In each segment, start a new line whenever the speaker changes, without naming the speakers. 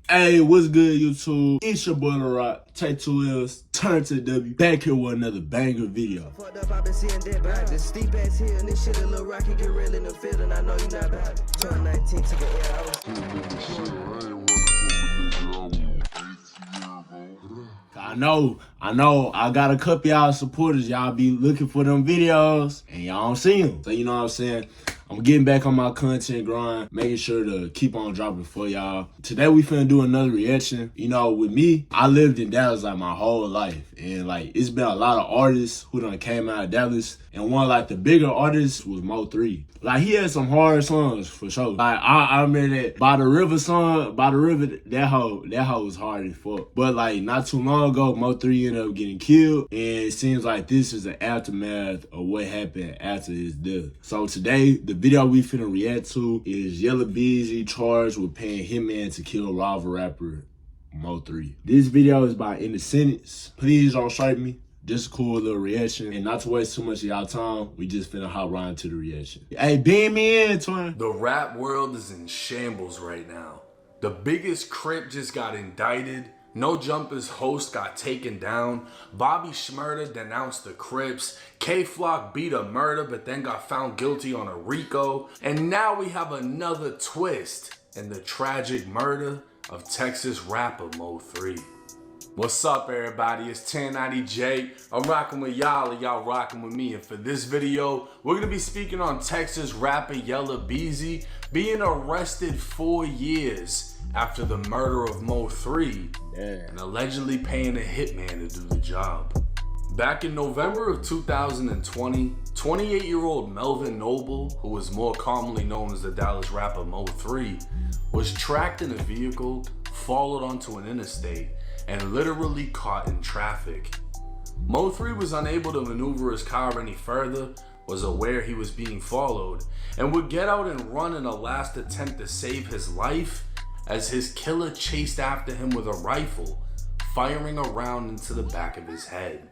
Hey, what's good, YouTube? It's your boy LuhRak. Take 2 L's, turn to W. Back here with another banger video.
Fucked up, I been seeing dead bodies. The steep ass hill and this shit a little rocky, get real in the field, and I know you not about it. 2019 took an
I know, I got a couple y'all supporters. Y'all be looking for them videos and y'all don't see them. So you know what I'm saying? I'm getting back on my content grind, making sure to keep on dropping for y'all. Today we finna do another reaction. You know, with me, I lived in Dallas like my whole life. And like, it's been a lot of artists who done came out of Dallas. And one like the bigger artists was MO3. Like, he had some hard songs for sure. Like, I remember that By the River song, By the River, that hoe was hard as fuck. But like, not too long ago, MO3 ended up getting killed. And it seems like this is an aftermath of what happened after his death. So today, the video we finna react to is Yella Beezy charged with paying hitman to kill rival rapper MO3. This video is by In the Sentence. Please don't strike me. Just a cool little reaction. And not to waste too much of y'all time, we just finna hop right into the reaction. Hey, beam me in, twin.
The rap world is in shambles right now. The biggest Crip just got indicted. No Jumpers host got taken down. Bobby Shmurda denounced the Crips. K-Flock beat a murder but then got found guilty on a RICO. And now we have another twist in the tragic murder of Texas rapper Mo3. What's up, everybody? It's 1090J. I'm rocking with y'all, y'all rocking with me. And for this video, we're gonna be speaking on Texas rapper Yella Beezy being arrested 4 years after the murder of Mo3 and allegedly paying a hitman to do the job. Back in November of 2020, 28-year-old Melvin Noble, who was more commonly known as the Dallas rapper Mo3, was tracked in a vehicle, followed onto an interstate, and literally caught in traffic. Mo3 was unable to maneuver his car any further, was aware he was being followed, and would get out and run in a last attempt to save his life as his killer chased after him with a rifle, firing a round into the back of his head.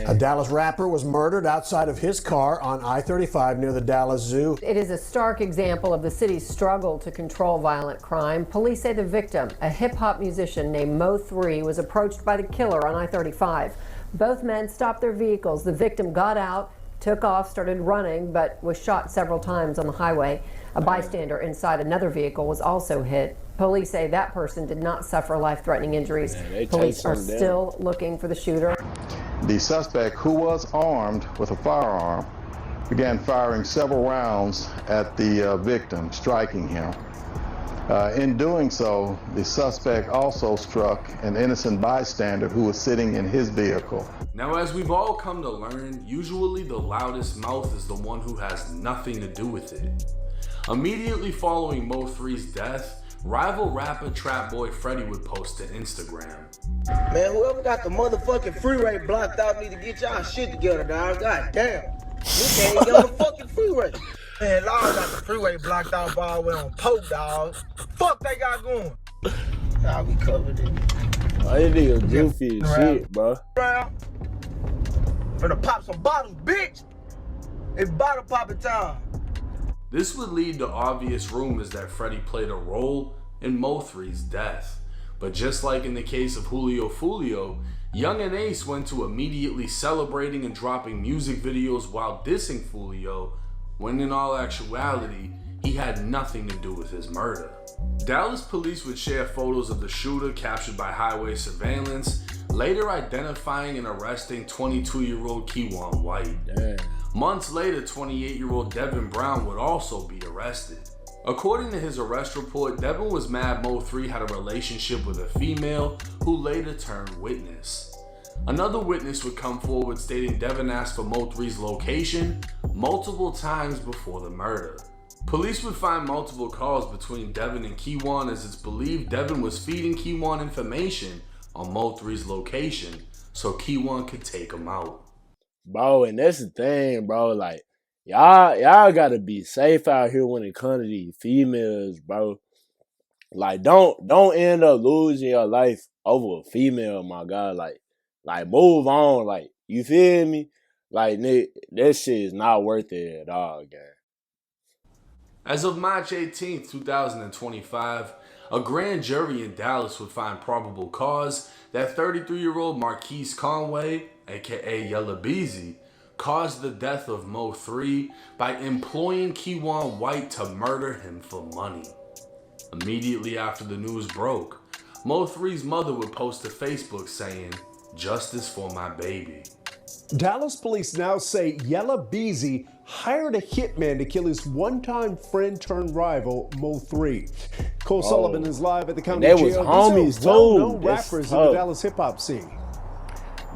A Dallas rapper was murdered outside of his car on I-35 near the Dallas Zoo.
It is a stark example of the city's struggle to control violent crime. Police say the victim, a hip-hop musician named Mo3, was approached by the killer on I-35. Both men stopped their vehicles. The victim got out, took off, started running, but was shot several times on the highway. A bystander inside another vehicle was also hit. Police say that person did not suffer life-threatening injuries. Police are still looking for the shooter.
The suspect, who was armed with a firearm, began firing several rounds at the victim, striking him. In doing so, the suspect also struck an innocent bystander who was sitting in his vehicle.
Now, as we've all come to learn, usually the loudest mouth is the one who has nothing to do with it. Immediately following Mo3's death, rival rapper Trap Boy Freddy would post to Instagram.
Man, whoever got the motherfucking freeway blocked out need to get y'all shit together, dog. God damn. We can't even get on the fucking freeway. Man, Lord got the freeway blocked out all the way on Pope, dog. Fuck they got going. Nah, we covered it.
Oh, this nigga goofy as shit, bro.
Finna pop some bottles, bitch. It's bottle popping time.
This would lead to obvious rumors that Freddy played a role in Mo3's death. But just like in the case of Julio Fulio, Young and Ace went to immediately celebrating and dropping music videos while dissing Fulio, when in all actuality, he had nothing to do with his murder. Dallas police would share photos of the shooter captured by highway surveillance, later identifying and arresting 22-year-old Keywan White. Months later, 28-year-old Devin Brown would also be arrested. According to his arrest report, Devin was mad Mo3 had a relationship with a female who later turned witness. Another witness would come forward stating Devin asked for Mo3's location multiple times before the murder. Police would find multiple calls between Devin and Keywan, as it's believed Devin was feeding Keywan information on Mo3's location so Keywan could take him out.
Bro, and that's the thing, bro. Like, y'all gotta be safe out here when it comes to these females, bro. Like, don't end up losing your life over a female, my God. Like move on. Like, you feel me? Like, that shit is not worth it at all, gang.
As of March 18th, 2025, A grand jury in Dallas would find probable cause that 33-year-old Marquise Conway, aka Yella Beezy, caused the death of Mo3 by employing Keywan White to murder him for money. Immediately after the news broke, Mo3's mother would post to Facebook saying, "Justice for my baby."
Dallas police now say Yella Beezy hired a hitman to kill his one-time friend turned rival, Mo3. Cole Sullivan is live at the county
They
jail.
was
These are
homies too.
well-known
That's
rappers in the
tough.
Dallas hip-hop scene.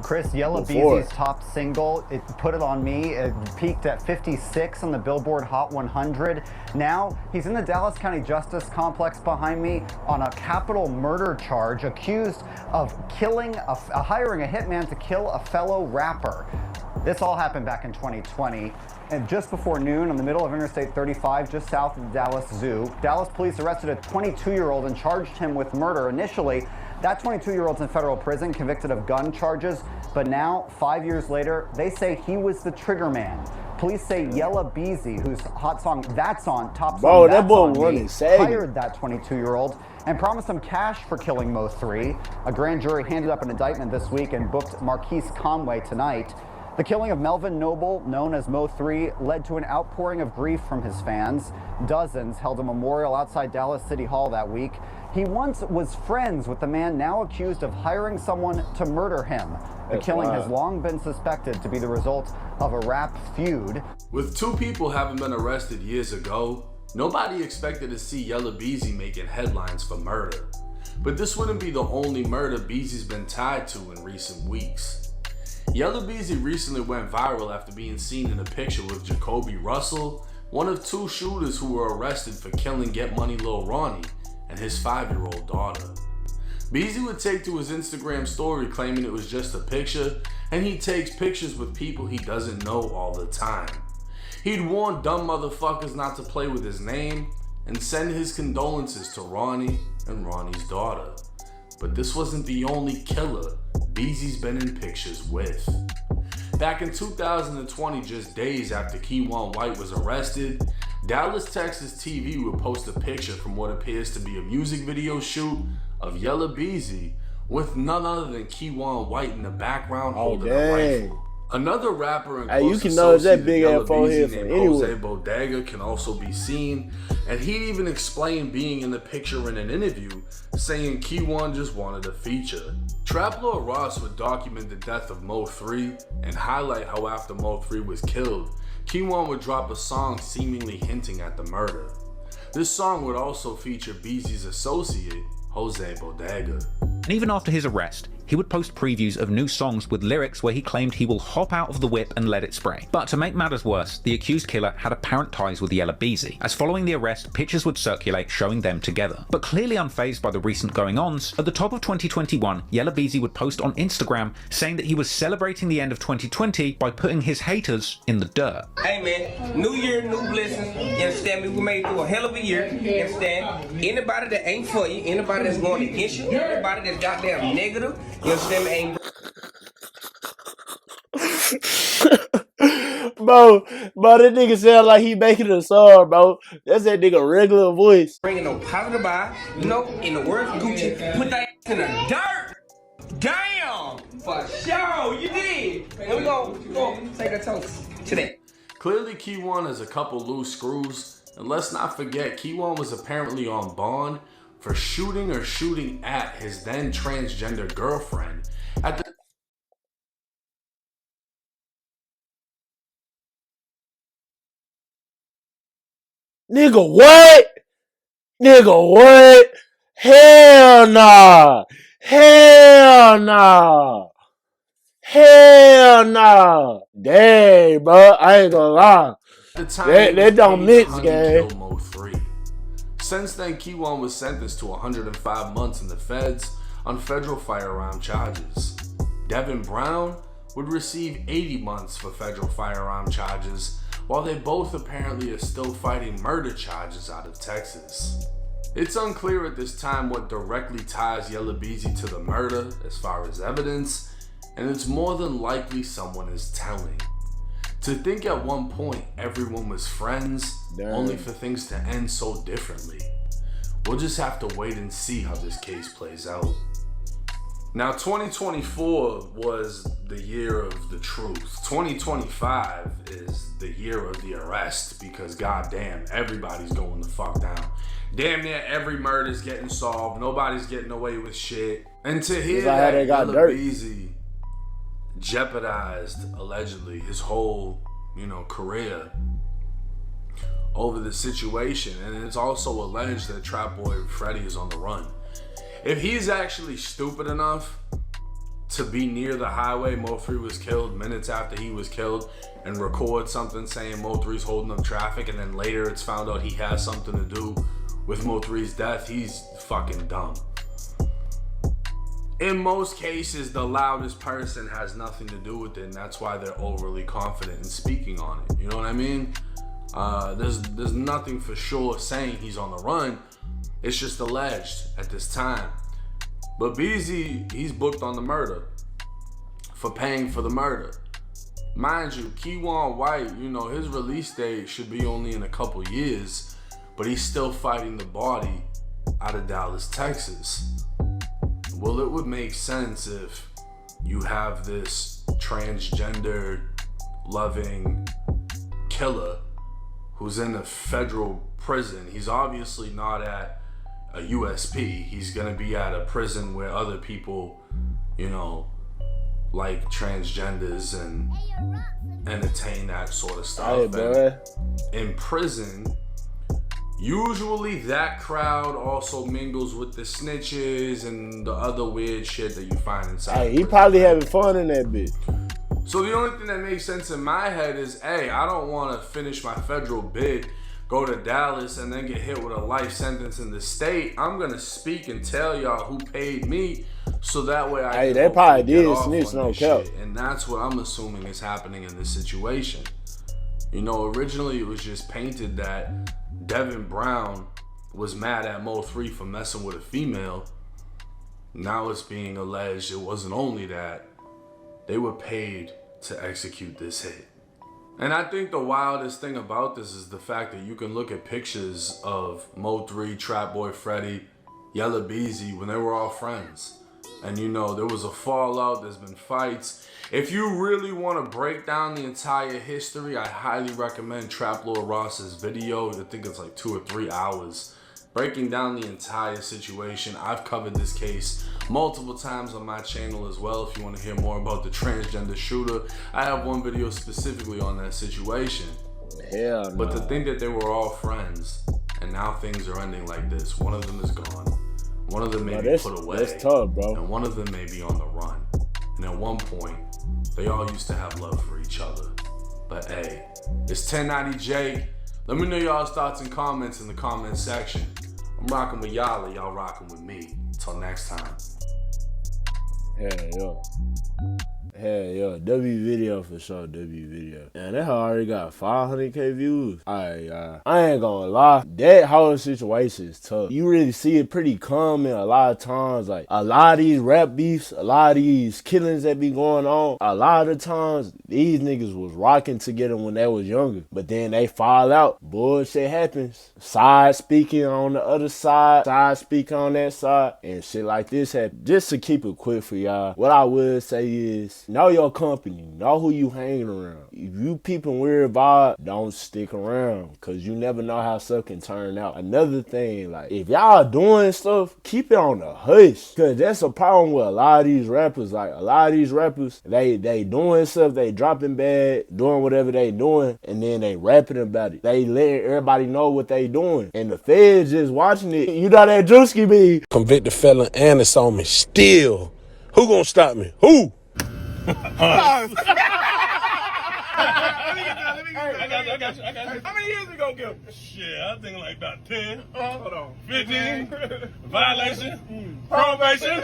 Chris, Yella Beezy's top single, it Put It On Me, it peaked at 56 on the Billboard Hot 100. Now, he's in the Dallas County Justice Complex behind me on a capital murder charge, accused of hiring a hitman to kill a fellow rapper. This all happened back in 2020. And just before noon, on the middle of Interstate 35, just south of the Dallas Zoo, Dallas police arrested a 22-year-old and charged him with murder. Initially, that 22-year-old's in federal prison, convicted of gun charges, but now, 5 years later, they say he was the trigger man. Police say Yella Beezy, whose hot song That's On, top song That's On Me, hired that 22-year-old and promised him cash for killing Mo3. A grand jury handed up an indictment this week and booked Marquise Conway tonight. The killing of Melvin Noble, known as Mo3, led to an outpouring of grief from his fans. Dozens held a memorial outside Dallas City Hall that week. He once was friends with the man now accused of hiring someone to murder him. The killing has long been suspected to be the result of a rap feud.
With two people having been arrested years ago, nobody expected to see Yella Beezy making headlines for murder. But this wouldn't be the only murder Beezy's been tied to in recent weeks. Yella Beezy recently went viral after being seen in a picture with Jacoby Russell, one of two shooters who were arrested for killing Get Money Lil Ronnie and his 5-year-old daughter. Beezy would take to his Instagram story claiming it was just a picture, and he takes pictures with people he doesn't know all the time. He'd warn dumb motherfuckers not to play with his name and send his condolences to Ronnie and Ronnie's daughter. But this wasn't the only killer Beezy's been in pictures with. Back in 2020, just days after Keywan White was arrested, Dallas, Texas TV would post a picture from what appears to be a music video shoot of Yella Beezy with none other than Keywan White in the background holding a rifle. Another rapper and close
you can know that
associate
big
of Yella
ass forehead
Beezy
from
named Jose
anywhere.
Bodega can also be seen, and he'd even explain being in the picture in an interview, saying Keywan just wanted a feature. Trap Lord Ross would document the death of Mo3 and highlight how after Mo3 was killed, Keywan would drop a song seemingly hinting at the murder. This song would also feature Beezy's associate, Jose Bodega.
And even after his arrest, he would post previews of new songs with lyrics where he claimed he will hop out of the whip and let it spray. But to make matters worse, the accused killer had apparent ties with Yella Beezy, as following the arrest, pictures would circulate showing them together. But clearly unfazed by the recent going-ons, at the top of 2021, Yella Beezy would post on Instagram saying that he was celebrating the end of 2020 by putting his haters in the dirt.
Hey man, new year, new blessings. You understand me? We made it through a hell of a year. You understand? Anybody that ain't for you, anybody that's going against you, anybody that's goddamn negative, you understand me? Ain't
bro, that nigga sound like he making a song, bro. That's that nigga regular voice.
bringing no positive vibe. You know, in the words of Gucci, put that ass in the dirt. Damn, for sure, you did. And we go take a toast to that.
Clearly, Keywan has a couple loose screws, and let's not forget, Keywan was apparently on bond for shooting at his then transgender girlfriend at the
Nigga, what? Nigga, what? Hell nah. Hell nah. Hell nah. Dang, bro. I ain't gonna lie.
the time
That don't mix,
gang.
gang.
Mo3. Since then, Keywan was sentenced to 105 months in the feds on federal firearm charges. Devin Brown would receive 80 months for federal firearm charges, while they both apparently are still fighting murder charges out of Texas. It's unclear at this time what directly ties Yella Beezy to the murder as far as evidence, and it's more than likely someone is telling. To think at one point everyone was friends, only for things to end so differently. We'll just have to wait and see how this case plays out. Now, 2024 was the year of the truth. 2025 is the year of the arrest because goddamn, everybody's going the fuck down. Damn near every murder's getting solved. Nobody's getting away with shit. And to hear that Yella Beezy jeopardized, allegedly, his whole, career over the situation. And it's also alleged that Trap Boy Freddy is on the run. If he's actually stupid enough to be near the highway Mo3 was killed, minutes after he was killed, and record something saying Mo3's holding up traffic, and then later it's found out he has something to do with Mo3's death, he's fucking dumb. In most cases, the loudest person has nothing to do with it, and that's why they're overly confident in speaking on it. You know what I mean? There's nothing for sure saying he's on the run. It's just alleged at this time. But Beezy, he's booked on the murder for paying for the murder. Mind you, Keywan White, his release date should be only in a couple years, but he's still fighting the body out of Dallas, Texas. Well, it would make sense if you have this transgender loving killer who's in a federal prison. He's obviously not at a USP. He's gonna be at a prison where other people, like transgenders and entertain that sort of stuff.
Hey,
in prison, usually that crowd also mingles with the snitches and the other weird shit that you find inside.
Hey, he probably having fun in that bitch.
So the only thing that makes sense in my head is, hey, I don't want to finish my federal bid, go to Dallas, and then get hit with a life sentence in the state. I'm gonna speak and tell y'all who paid me, so that way I.
Hey, they probably did snitch, no cap.
And that's what I'm assuming is happening in this situation. Originally it was just painted that Devin Brown was mad at Mo3 for messing with a female. Now it's being alleged it wasn't only that. They were paid to execute this hit. And I think the wildest thing about this is the fact that you can look at pictures of Mo3, Trap Boy Freddy, Yella Beezy when they were all friends. And there was a fallout, there's been fights. If you really want to break down the entire history, I highly recommend Trap Lord Ross's video. I think it's like 2 or 3 hours. Breaking down the entire situation. I've covered this case multiple times on my channel as well. If you want to hear more about the transgender shooter, I have one video specifically on that situation.
Hell no.
But to think that they were all friends and now things are ending like this. One of them is gone. One of them may be put away.
That's tough, bro.
And one of them may be on the run. And at one point, they all used to have love for each other. But hey, it's 1090 Jake. Let me know y'all's thoughts and comments in the comment section. I'm rocking with Yella, y'all rocking with me. Till next time.
Hell yeah. W video for sure, W video. And that hoe already got 500K views. Alright, I ain't gonna lie. That whole situation is tough. You really see it pretty common a lot of times. Like, a lot of these rap beefs, a lot of these killings that be going on, a lot of times, these niggas was rocking together when they was younger. But then they fall out. Bullshit happens. Side speaking on the other side. Side speaking on that side. And shit like this happen. Just to keep it quick for y'all, what I would say is, know your company. Know who you hanging around. If you peeping weird vibe, don't stick around. Because you never know how stuff can turn out. Another thing, like, if y'all doing stuff, keep it on the hush. Because that's a problem with a lot of these rappers. Like, a lot of these rappers, they doing stuff, they dropping bad, doing whatever they doing, and then they rapping about it. They letting everybody know what they doing. And the feds just watching it. You know that Drewski be
convicted felon and it's on me still. Who gonna stop me? Who?
I got you. How many years we gonna give him? Shit, I think like about 10. Hold on. 15. Violation. Probation.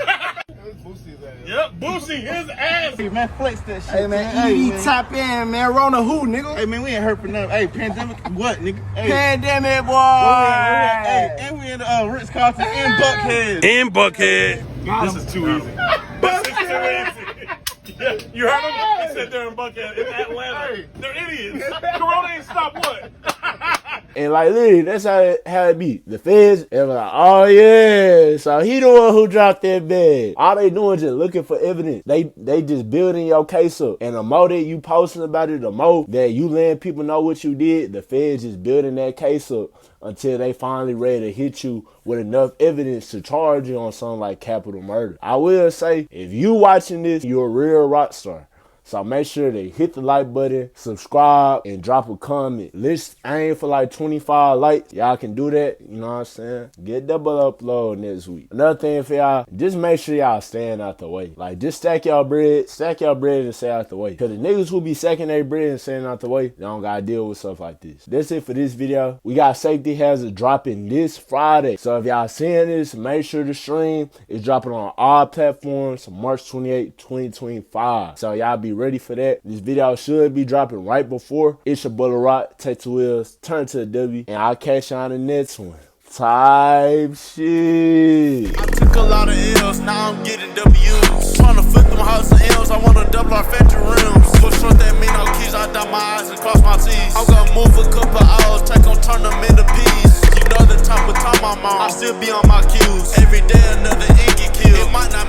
Yep, Boosie, his ass.
Hey, man, flex that shit. Hey, man, tap in, man. Rona who, nigga? Hey, man, we ain't hurt for nothing. Hey, pandemic, what, nigga? Hey. Pandemic, boy. Hey, and we in the Ritz-Carlton in Buckhead.
In Buckhead.
This is too easy. This is too easy. Yeah, you heard him? He said they're in Buckhead in Atlanta. They're idiots. Corona ain't stopped what?
And like literally, that's how it be. The feds, they're like, oh yeah, so he the one who dropped that bag. All they doing is just looking for evidence. They just building your case up. And the more that you posting about it, the more that you letting people know what you did, the feds just building that case up until they finally ready to hit you with enough evidence to charge you on something like capital murder. I will say, if you watching this, you're a real rock star. So make sure to hit the like button, subscribe, and drop a comment. Let's aim for like 25 likes. Y'all can do that, you know what I'm saying? Get double upload next week. Another thing for y'all, just make sure y'all staying out the way. Like, just stack y'all bread and stay out the way. Because the niggas who be stacking their bread and staying out the way, they don't gotta deal with stuff like this. That's it for this video. We got safety hazard dropping this Friday. So if y'all seeing this, make sure to stream. It's dropping on all platforms March 28, 2025. So y'all be ready for that. This video should be dropping right before. It's your boy LuhRak. Take 2 L's, turn to a W, and I'll catch you on the next one. Type shit.
I took a lot of L's, now I'm getting W's. Trying to flip them house and L's, I want to double our factory rims. Push short that mean no keys, I dot my eyes and cross my T's. I'm gonna move a couple hours, take on turn them into P's. You know the type of time I'm on, I still be on my cues. Every day another ink get killed. It might not